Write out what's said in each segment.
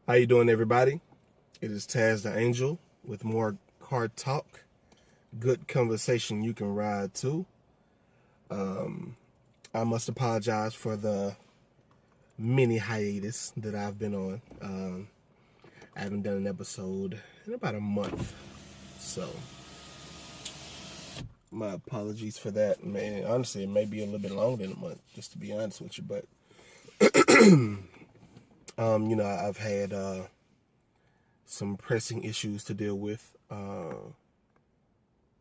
How you doing, everybody? It is Tazzdaangel with more car talk, good conversation you can ride to. I must apologize for the mini hiatus that I've been on. I haven't done an episode in about a month, so my apologies for that. Man, honestly, it may be a little bit longer than a month, just to be honest with you. But I've had some pressing issues to deal with.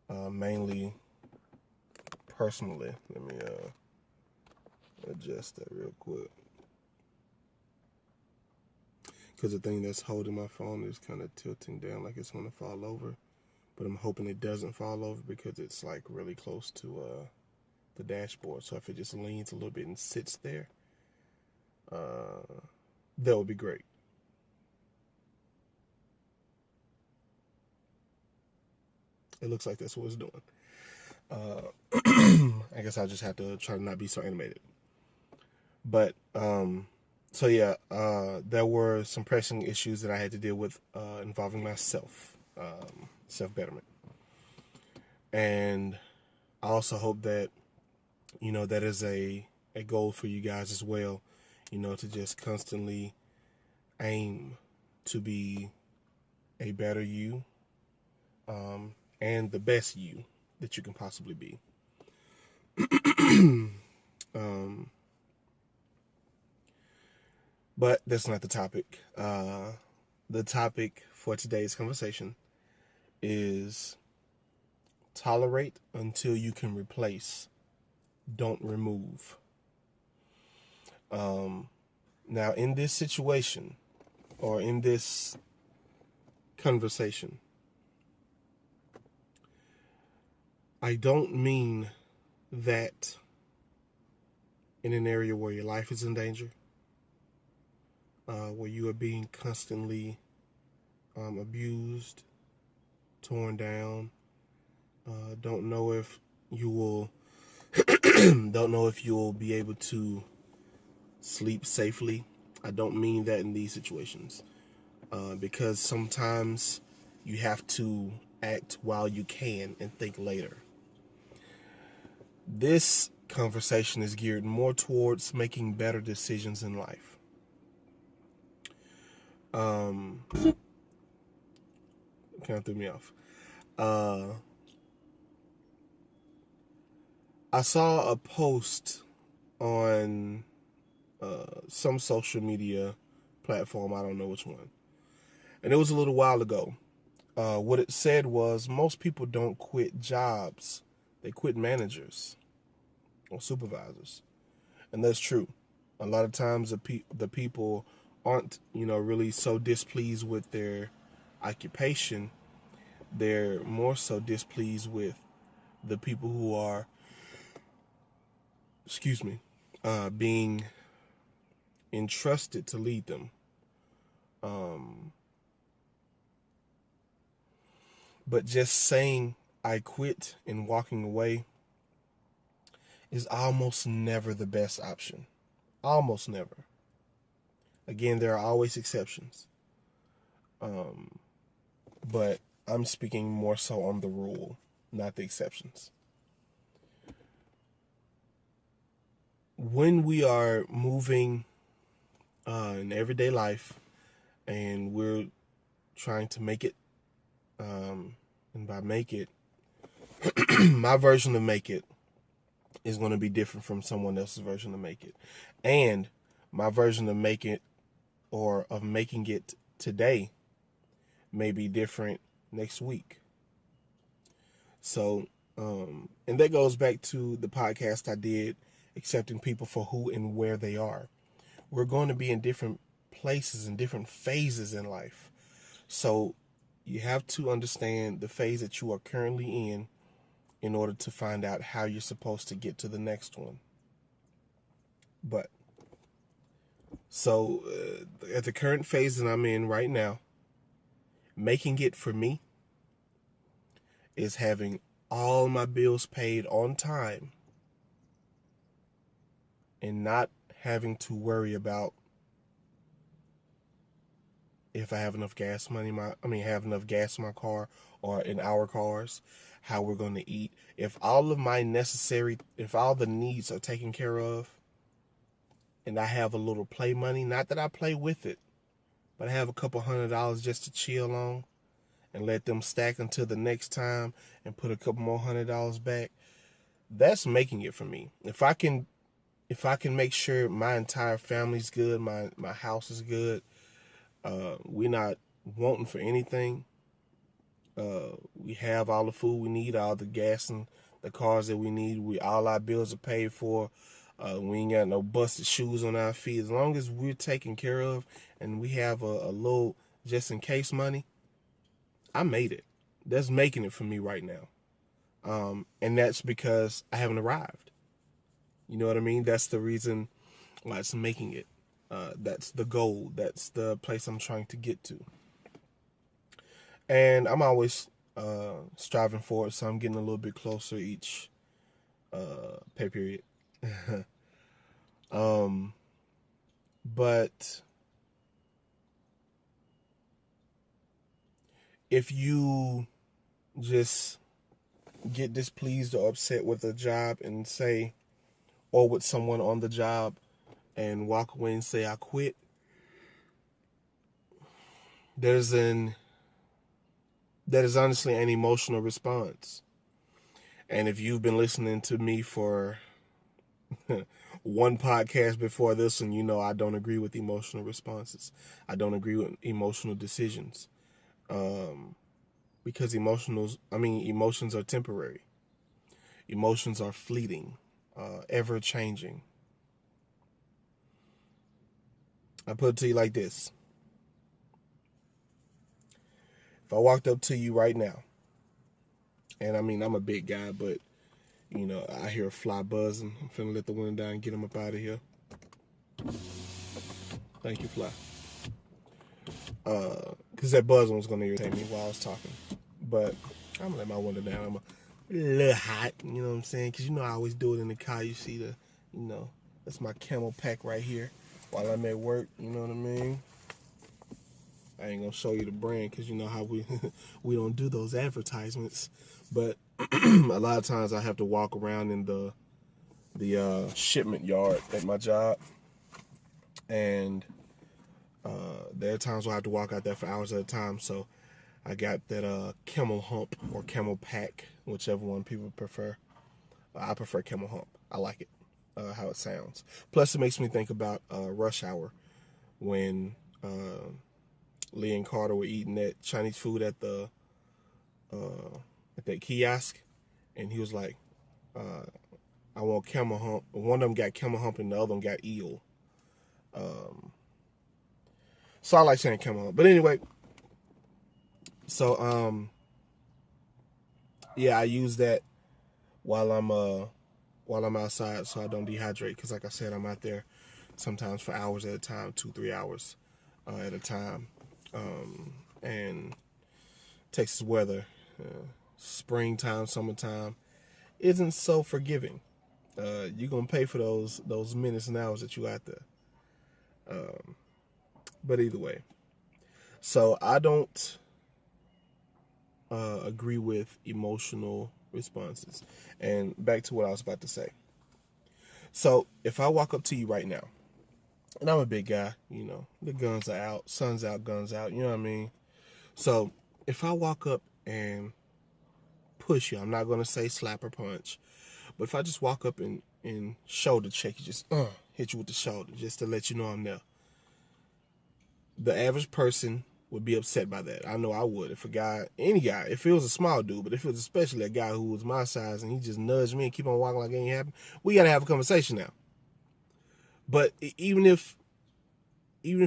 Mainly personally. Let me adjust that real quick. Because the thing that's holding my phone is kind of tilting down like it's going to fall over. But I'm hoping it doesn't fall over because it's like really close to the dashboard. So if it just leans a little bit and sits there, that would be great. It looks like that's what it's doing. I guess I'll just have to try to not be so animated. But so yeah, there were some pressing issues that I had to deal with involving myself, self-betterment, and I also hope that that is a goal for you guys as well. To just constantly aim to be a better you, and the best you that you can possibly be. um, But that's not the topic. The topic for today's conversation is tolerate until you can replace, don't remove. Now, in this situation, or in this conversation, I don't mean that in an area where your life is in danger, where you are being constantly abused, torn down. Don't know if you will don't know if you'll be able to sleep safely. I don't mean that in these situations, because sometimes you have to act while you can and think later. This conversation is geared more towards making better decisions in life. Kind of threw me off. I saw a post on some social media platform. I don't know which one. And it was a little while ago. What it said was most people don't quit jobs. They quit managers or supervisors. And that's true. A lot of times the people aren't, really so displeased with their occupation. They're more so displeased with the people who are, being entrusted to lead them. But just saying I quit and walking away is almost never the best option. Almost never. Again, there are always exceptions. But I'm speaking more so on the rule, not the exceptions. When we are moving in everyday life and we're trying to make it, and by make it, my version of make it is going to be different from someone else's version of make it. And my version of make it or of making it today may be different next week. So, and that goes back to the podcast I did, accepting people for who and where they are. We're going to be in different places and different phases in life. So you have to understand the phase that you are currently in order to find out how you're supposed to get to the next one. But, so at the current phase that I'm in right now, making it for me is having all my bills paid on time and not having to worry about if I have enough gas money, have enough gas in my car or in our cars, how we're going to eat. If all the needs are taken care of, and I have a little play money, not that I play with it, but I have a couple $100 just to chill on and let them stack until the next time and put a couple more $100 back, that's making it for me. If I can make sure my entire family's good, my house is good, we're not wanting for anything. We have all the food we need, all the gas and the cars that we need. All our bills are paid for. We ain't got no busted shoes on our feet. As long as we're taken care of and we have a little just in case money, I made it. That's making it for me right now. And that's because I haven't arrived. You know what I mean? That's the reason why it's making it. That's the goal. That's the place I'm trying to get to. And I'm always striving for it, so I'm getting a little bit closer each pay period. But if you just get displeased or upset with a job and say, or with someone on the job and walk away and say, I quit, that is honestly an emotional response. And if you've been listening to me for one podcast before this one, you know I don't agree with emotional responses. I don't agree with emotional decisions. Because emotions are temporary. Emotions are fleeting, ever changing. I put it to you like this. If I walked up to you right now, and I'm a big guy, but I hear a fly buzzing. I'm finna let the window down and get him up out of here. Thank you, fly. Because that buzzing was gonna irritate me while I was talking. But I'm gonna let my window down. I'm a little hot, you know what I'm saying? Because I always do it in the car. You see that's my camel pack right here while I'm at work, you know what I mean? I ain't gonna show you the brand because you know how we we don't do those advertisements. But a lot of times I have to walk around in the shipment yard at my job, and there are times where I have to walk out there for hours at a time. So I got that camel hump or camel pack, whichever one people prefer. I prefer camel hump. I like it, how it sounds. Plus, it makes me think about Rush Hour when Lee and Carter were eating that Chinese food at that kiosk, and he was like, I want camel hump. One of them got camel hump and the other one got eel. So I like saying camel hump. But anyway, so yeah, I use that while I'm outside so I don't dehydrate, because like I said, I'm out there sometimes for hours at a time, 2-3 hours at a time. And Texas weather, springtime, summertime, isn't so forgiving. You're gonna pay for those minutes and hours that you out there. But either way, so I don't agree with emotional responses. And back to what I was about to say. So if I walk up to you right now, and I'm a big guy, the guns are out, sun's out, guns out, you know what I mean? So if I walk up and push you, I'm not going to say slap or punch, but if I just walk up and shoulder check you, just hit you with the shoulder, just to let you know I'm there, the average person would be upset by that. I know I would. If any guy, if it was a small dude, but if it was especially a guy who was my size and he just nudged me and keep on walking like it ain't happened, we got to have a conversation now. But even if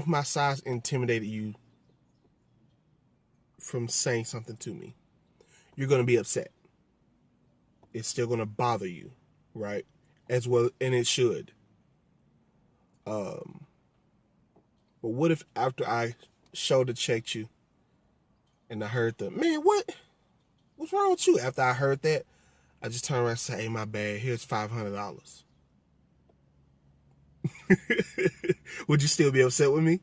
my size intimidated you from saying something to me, you're going to be upset. It's still going to bother you, right? As well, and it should. But what if after I shoulder checked you and I heard man, what's wrong with you? After I heard that, I just turn around and say, hey, my bad, here's $500. Would you still be upset with me?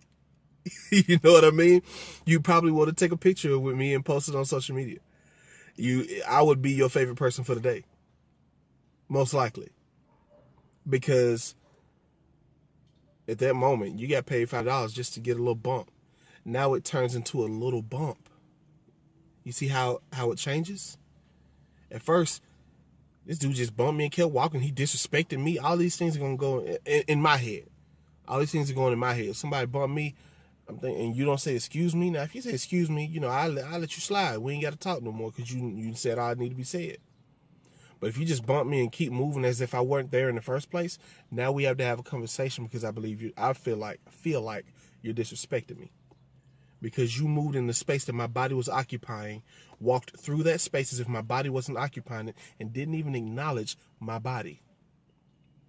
You know what I mean? You probably want to take a picture with me and post it on social media. I would be your favorite person for the day. Most likely. Because at that moment, you got paid $5 just to get a little bump. Now it turns into a little bump. You see how it changes? At first, this dude just bumped me and kept walking. He disrespected me. All these things are going to go in my head. All these things are going in my head. Somebody bumped me, I'm thinking, and you don't say excuse me. Now, if you say excuse me, I'll let you slide. We ain't got to talk no more because you said all I need to be said. But if you just bump me and keep moving as if I weren't there in the first place, now we have to have a conversation because I feel like you're disrespecting me. Because you moved in the space that my body was occupying, walked through that space as if my body wasn't occupying it, and didn't even acknowledge my body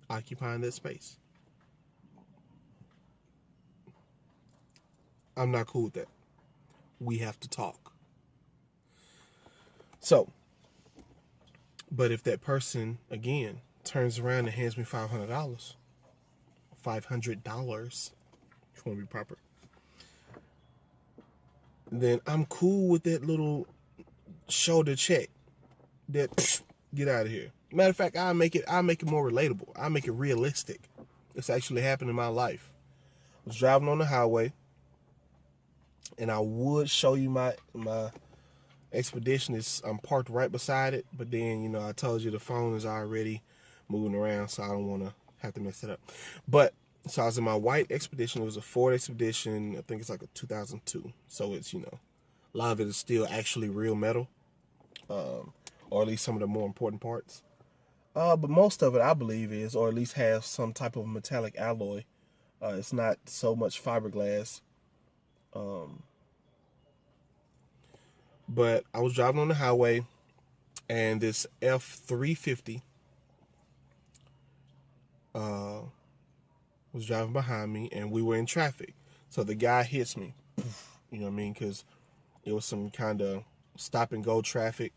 occupying that space. I'm not cool with that. We have to talk. So, but if that person, again, turns around and hands me $500, if you want to be proper, then I'm cool with that little shoulder check. That get out of here. Matter of fact, I'll make it more relatable. I'll make it realistic. It's actually happened in my life. I was driving on the highway, and I would show you my Expedition. I'm parked right beside it, but then I told you the phone is already moving around, so I don't want to have to mess it up. But so I was in my white Expedition. It was a Ford Expedition. I think it's like a 2002. So it's a lot of it is still actually real metal, or at least some of the more important parts. But most of it, I believe, is, or at least has some type of metallic alloy. It's not so much fiberglass. But I was driving on the highway, and this F-350 was driving behind me, and we were in traffic. So the guy hits me, you know what I mean? Because it was some kind of stop and go traffic,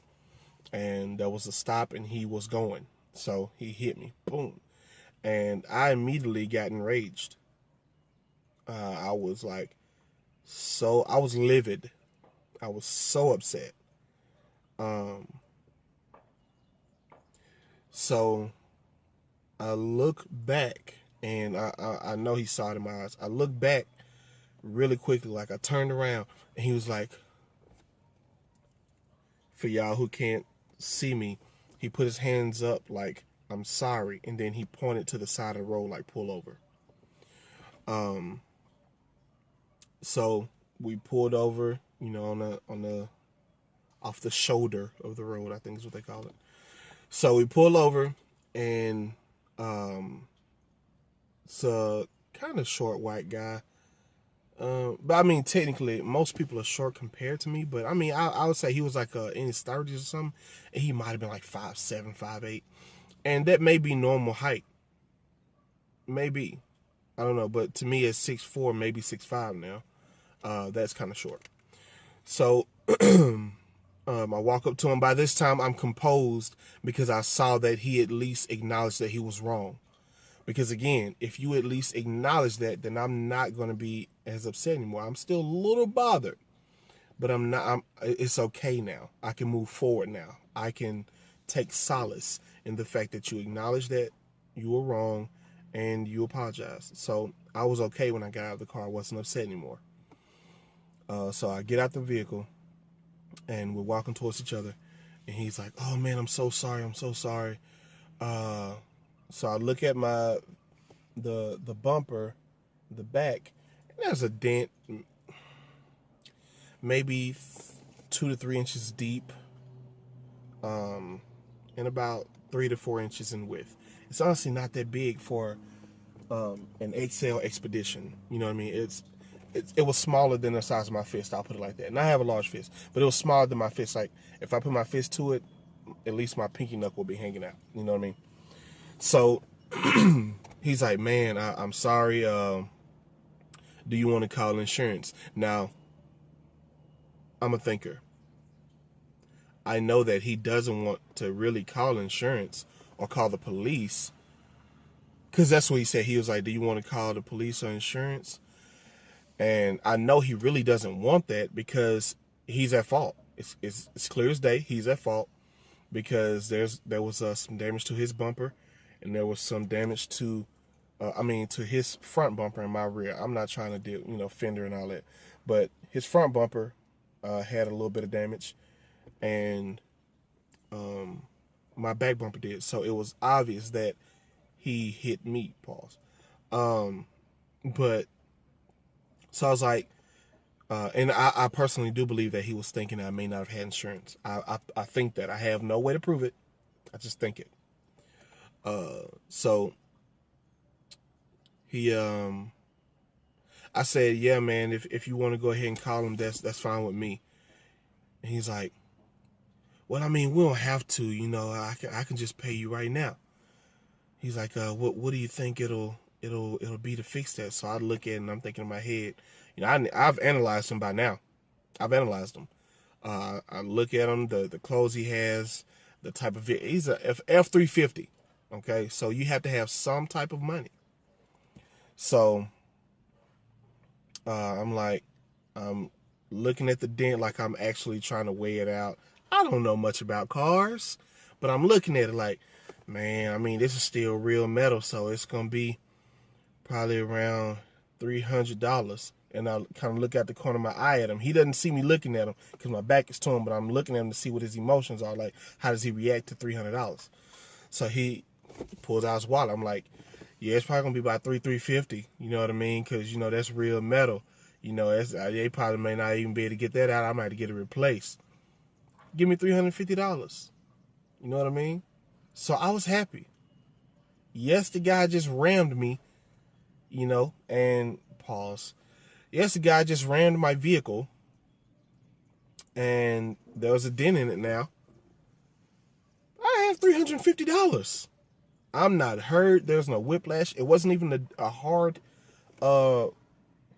and there was a stop, and he was going. So he hit me, boom. And I immediately got enraged. I was livid. I was so upset. So I look back, and I know he saw it in my eyes. I look back really quickly, like I turned around, and he was like, for y'all who can't see me, he put his hands up like, I'm sorry, and then he pointed to the side of the road like, pull over. So we pulled over, on the off the shoulder of the road, I think is what they call it. So we pull over, and it's a kind of short white guy. But I mean, technically, most people are short compared to me. But I mean, I would say he was like in his 30s or something, and he might have been like 5'7", 5'8", and that may be normal height. Maybe, I don't know. But to me, it's 6'4", maybe 6'5" now. That's kind of short. So I walk up to him. By this time, I'm composed because I saw that he at least acknowledged that he was wrong. Because again, if you at least acknowledge that, then I'm not going to be as upset anymore. I'm still a little bothered, but it's okay now. I can move forward now. I can take solace in the fact that you acknowledge that you were wrong and you apologize. So I was okay when I got out of the car. I wasn't upset anymore. So I get out the vehicle, and we're walking towards each other, and he's like, oh man, I'm so sorry. So I look at the bumper, the back, and there's a dent, maybe 2 to 3 inches deep, and about 3 to 4 inches in width. It's honestly not that big for an XL Expedition. You know what I mean? It was smaller than the size of my fist. I'll put it like that. And I have a large fist, but it was smaller than my fist. Like if I put my fist to it, at least my pinky knuckle will be hanging out. You know what I mean? So he's like, man, I'm sorry. Do you want to call insurance? Now, I'm a thinker. I know that he doesn't want to really call insurance or call the police, because that's what he said. He was like, do you want to call the police or insurance? And I know he really doesn't want that because he's at fault. It's clear as day. He's at fault because there was some damage to his bumper, and there was some damage to, to his front bumper and my rear. I'm not trying to do, fender and all that, but his front bumper had a little bit of damage, and my back bumper did. So it was obvious that he hit me. Pause. But so I was like, and I personally do believe that he was thinking I may not have had insurance. I think that. I have no way to prove it. I just think it. So he, I said, yeah, man, if you want to go ahead and call him, that's fine with me. And he's like, well, I mean, we don't have to, I can just pay you right now. He's like, what do you think it'll be to fix that? So I look at it and I'm thinking in my head, I've analyzed him by now. I've analyzed him. I look at him, the clothes he has, the type of he's a F350. Okay, so you have to have some type of money. So I'm looking at the dent like I'm actually trying to weigh it out. I don't know much about cars, but I'm looking at it like, man, I mean, this is still real metal, so it's gonna be probably around $300. And I kind of look out the corner of my eye at him. He doesn't see me looking at him because my back is to him, but I'm looking at him to see what his emotions are. Like, how does he react to $300? So he pulls out his wallet. I'm like, yeah, it's probably gonna be about $350. You know what I mean? Because that's real metal. They probably may not even be able to get that out. I might have to get it replaced. Give me $350. You know what I mean? So I was happy. Yes, the guy just rammed me. And pause. Yes, the guy just rammed my vehicle, and there was a dent in it now. I have $350. I'm not hurt. There's no whiplash. It wasn't even a hard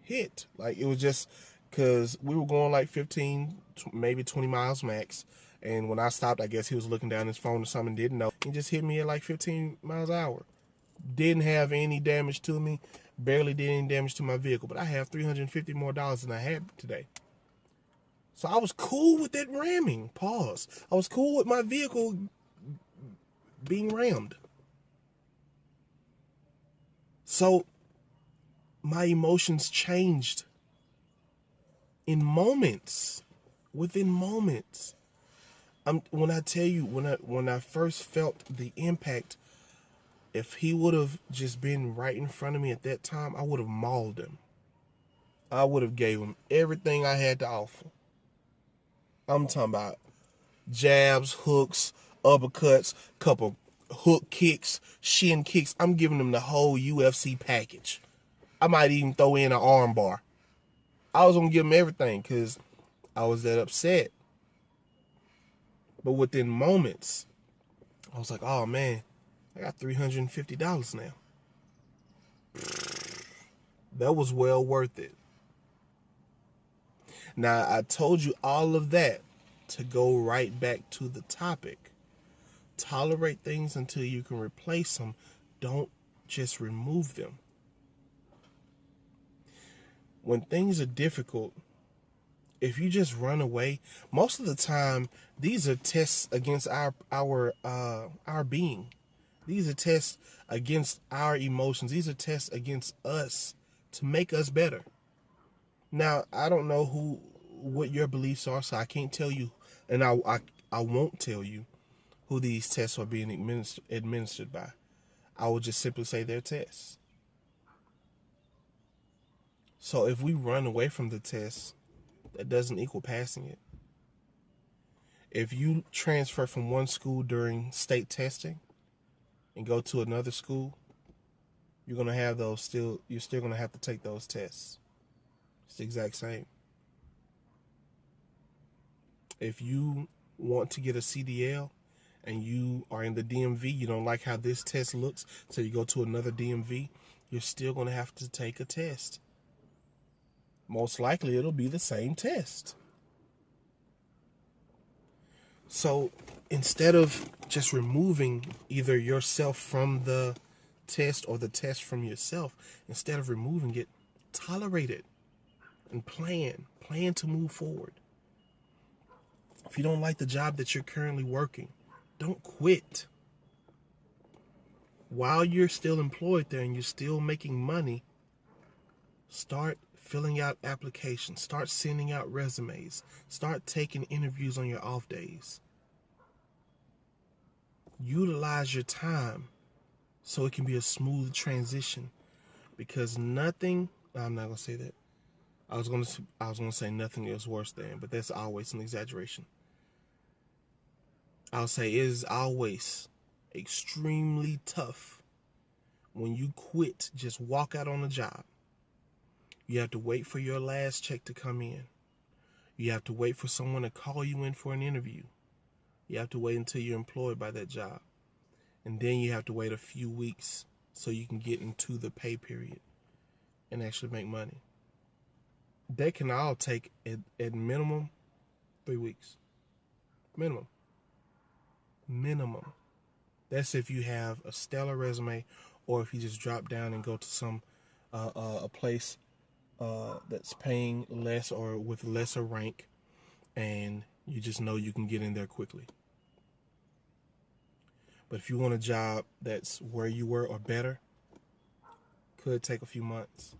hit. Like, it was just because we were going like 15, maybe 20 miles max. And when I stopped, I guess he was looking down his phone or something, didn't know. He just hit me at like 15 miles an hour. Didn't have any damage to me. Barely did any damage to my vehicle. But I have $350 more than I had today. So I was cool with that ramming. Pause. I was cool with my vehicle being rammed. So my emotions changed in moments. Within moments. When I tell you, when I first felt the impact, if he would have just been right in front of me at that time, I would have mauled him. I would have gave him everything I had to offer. I'm talking about jabs, hooks, uppercuts, couple hook kicks, shin kicks. I'm giving him the whole UFC package. I might even throw in an arm bar. I was going to give him everything because I was that upset. But within moments, I was like, oh man, I got $350 now. That was well worth it. Now, I told you all of that to go right back to the topic. Tolerate things until you can replace them. Don't just remove them. When things are difficult, if you just run away, most of the time, these are tests against our being. These are tests against our emotions. These are tests against us to make us better. Now, I don't know what your beliefs are, so I can't tell you, and I won't tell you who these tests are being administered by. I will just simply say they're tests. So if we run away from the test, that doesn't equal passing it. If you transfer from one school during state testing and go to another school, you're still going to have to take those tests. It's the exact same. If you want to get a CDL and you are in the DMV, you don't like how this test looks, so you go to another DMV, you're still going to have to take a test. Most likely it'll be the same test. So instead of just removing either yourself from the test or the test from yourself, instead of removing it, tolerate it. and plan to move forward. If you don't like the job that you're currently working, don't quit. While you're still employed there and you're still making money, start filling out applications, start sending out resumes, start taking interviews on your off days. Utilize your time so it can be a smooth transition, because nothing, I'm not going to say that. I was going to say nothing is worse than, but that's always an exaggeration. I'll say it is always extremely tough when you quit, just walk out on a job. You have to wait for your last check to come in. You have to wait for someone to call you in for an interview. You have to wait until you're employed by that job. And then you have to wait a few weeks so you can get into the pay period and actually make money. That can all take at minimum 3 weeks. Minimum. That's if you have a stellar resume, or if you just drop down and go to some a place that's paying less or with lesser rank, and you just know you can get in there quickly. But if you want a job that's where you were or better, could take a few months.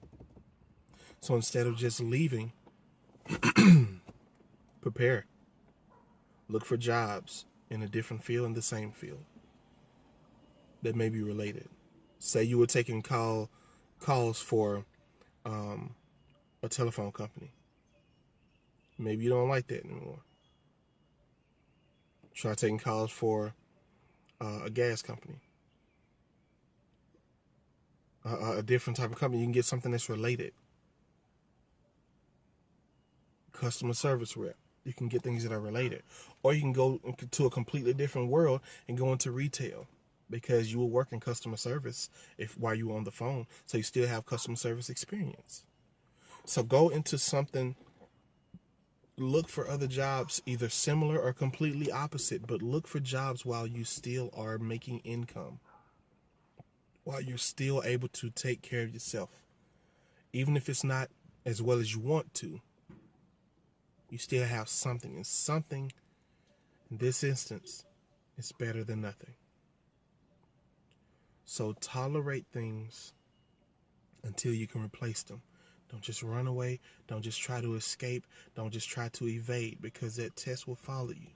So instead of just leaving, prepare. Look for jobs in a different field, in the same field, that may be related. Say you were taking calls for a telephone company. Maybe you don't like that anymore. Try taking calls for a gas company, a different type of company. You can get something that's related. Customer service rep. You can get things that are related. Or you can go to a completely different world and go into retail, because you will work in customer service while you were on the phone. So you still have customer service experience. So go into something, look for other jobs, either similar or completely opposite, but look for jobs while you still are making income, while you're still able to take care of yourself. Even if it's not as well as you want to, you still have something, and something in this instance is better than nothing. So tolerate things until you can replace them. Don't just run away. Don't just try to escape. Don't just try to evade, because that test will follow you.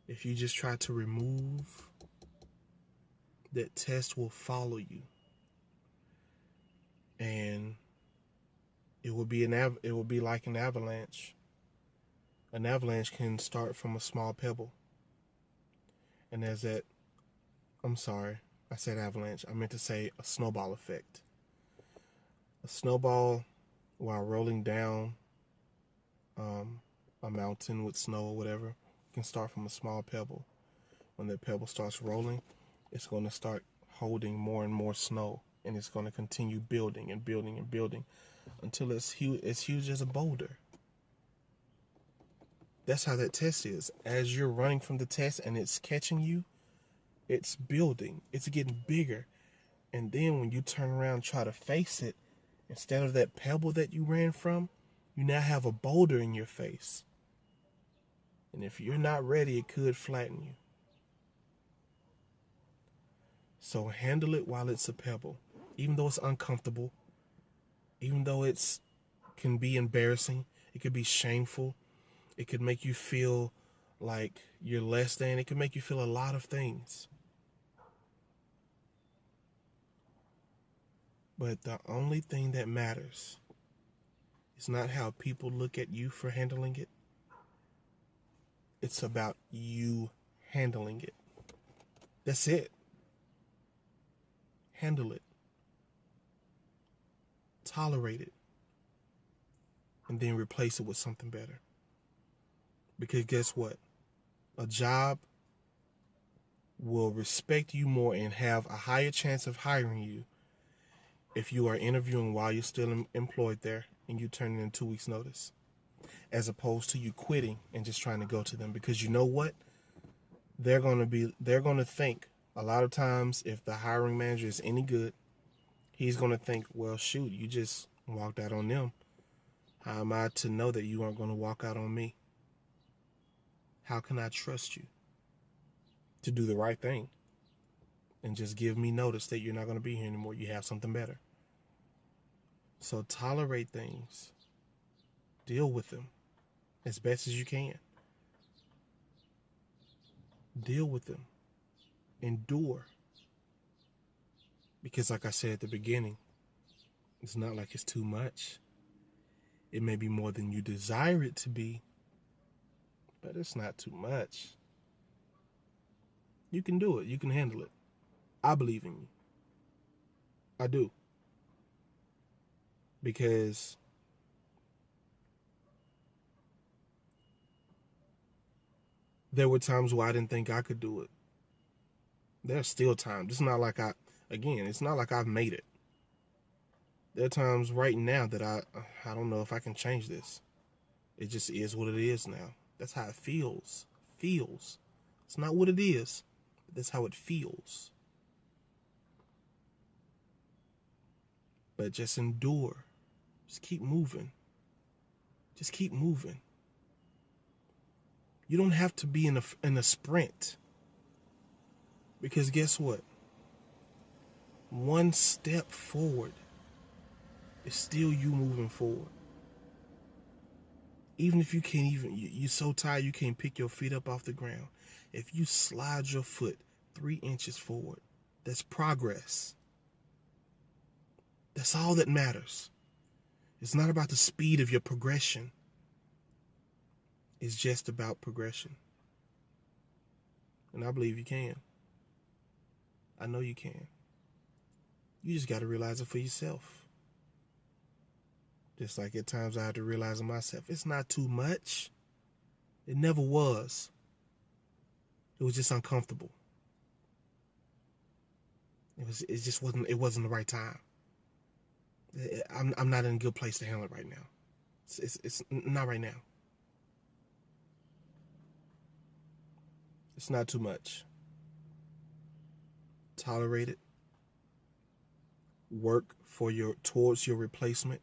If you just try to remove, that test will follow you. And it will be like an avalanche. An avalanche can start from a small pebble. And there's that, I'm sorry, I said avalanche. I meant to say a snowball effect. A snowball, while rolling down a mountain with snow or whatever, can start from a small pebble. When that pebble starts rolling, it's going to start holding more and more snow, and it's going to continue building and building and building until it's huge as a boulder. That's how that test is. As you're running from the test and it's catching you, it's building. It's getting bigger. And then when you turn around and try to face it, instead of that pebble that you ran from, you now have a boulder in your face. And if you're not ready, it could flatten you. So handle it while it's a pebble. Even though it's uncomfortable, even though it can be embarrassing, it could be shameful, it could make you feel like you're less than, it could make you feel a lot of things. But the only thing that matters is not how people look at you for handling it. It's about you handling it. That's it. Handle it. Tolerate it. And then replace it with something better. Because guess what? A job will respect you more and have a higher chance of hiring you if you are interviewing while you're still employed there and you turn in 2 weeks' notice, as opposed to you quitting and just trying to go to them. Because you know what? They're going to think a lot of times, if the hiring manager is any good, he's going to think, well, shoot, you just walked out on them. How am I to know that you aren't going to walk out on me? How can I trust you to do the right thing and just give me notice that you're not going to be here anymore? You have something better. So tolerate things. Deal with them as best as you can. Deal with them. Endure. Because like I said at the beginning, it's not like it's too much. It may be more than you desire it to be, but it's not too much. You can do it. You can handle it. I believe in you. I do. Because there were times where I didn't think I could do it. There's still times. It's not like it's not like I've made it. There are times right now that I don't know if I can change this. It just is what it is now. That's how it feels. It's not what it is, but that's how it feels. But just endure. Just keep moving. Just keep moving. You don't have to be in a sprint. Because guess what? One step forward is still you moving forward. Even if you can't you're so tired you can't pick your feet up off the ground. If you slide your foot 3 inches forward, that's progress. That's all that matters. It's not about the speed of your progression. It's just about progression. And I believe you can. I know you can. You just got to realize it for yourself. Just like at times I had to realize it myself. It's not too much. It never was. It was just uncomfortable. It wasn't the right time. I'm not in a good place to handle it right now. It's not right now. It's not too much. Tolerate it. Work towards your replacement.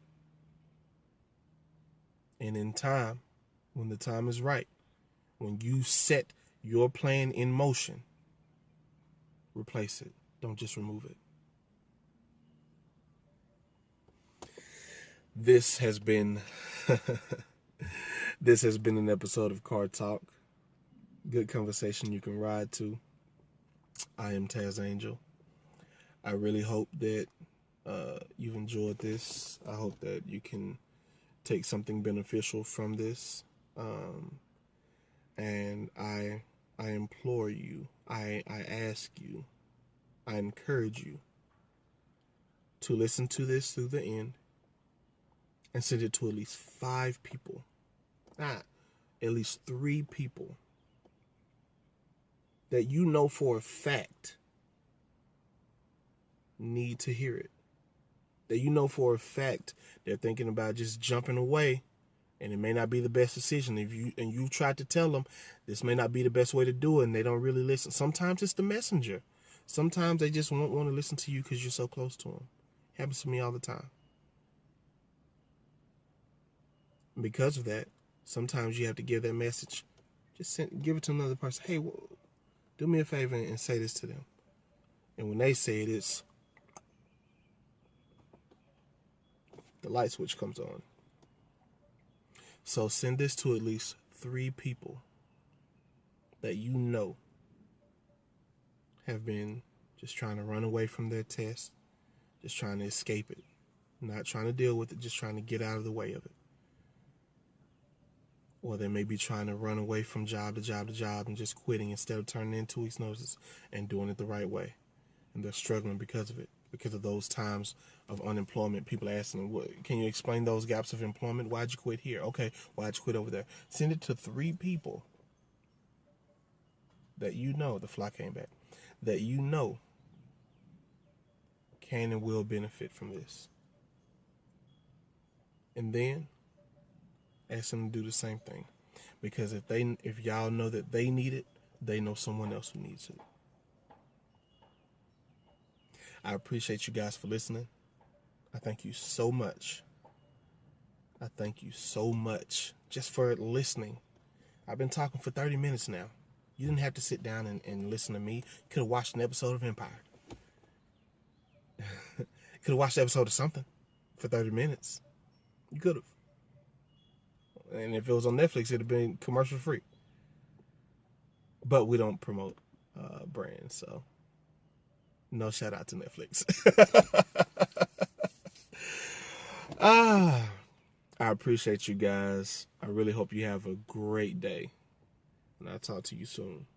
And in time, when the time is right, when you set your plan in motion, replace it. Don't just remove it. This has been an episode of Car Talk. Good conversation you can ride to. I am Tazzdaangel. I really hope that you've enjoyed this. I hope that you can take something beneficial from this. And I implore you, I ask you, I encourage you to listen to this through the end and send it to at least 5 people. At least 3 people that you know for a fact need to hear it. That you know for a fact they're thinking about just jumping away, and it may not be the best decision. You've tried to tell them this may not be the best way to do it, and they don't really listen. Sometimes it's the messenger. Sometimes they just won't want to listen to you because you're so close to them. It happens to me all the time. And because of that, sometimes you have to give that message. Just give it to another person. Hey, do me a favor and say this to them. And when they say it, the light switch comes on. So send this to at least 3 people that you know have been just trying to run away from their test, just trying to escape it, not trying to deal with it, just trying to get out of the way of it. Or they may be trying to run away from job to job to job and just quitting instead of turning in 2 weeks' notice and doing it the right way. And they're struggling because of it, because of those times of unemployment. People asking them, can you explain those gaps of employment? Why'd you quit here? Okay, why'd you quit over there? Send it to 3 people that you know, the fly came back, that you know can and will benefit from this. And then ask them to do the same thing. Because if y'all know that they need it, they know someone else who needs it. I appreciate you guys for listening. I thank you so much. I thank you so much just for listening. I've been talking for 30 minutes now. You didn't have to sit down and listen to me. You could have watched an episode of Empire. Could have watched an episode of something for 30 minutes. You could have. And if it was on Netflix, it'd have been commercial free. But we don't promote brands, so no shout out to Netflix. I appreciate you guys. I really hope you have a great day. And I'll talk to you soon.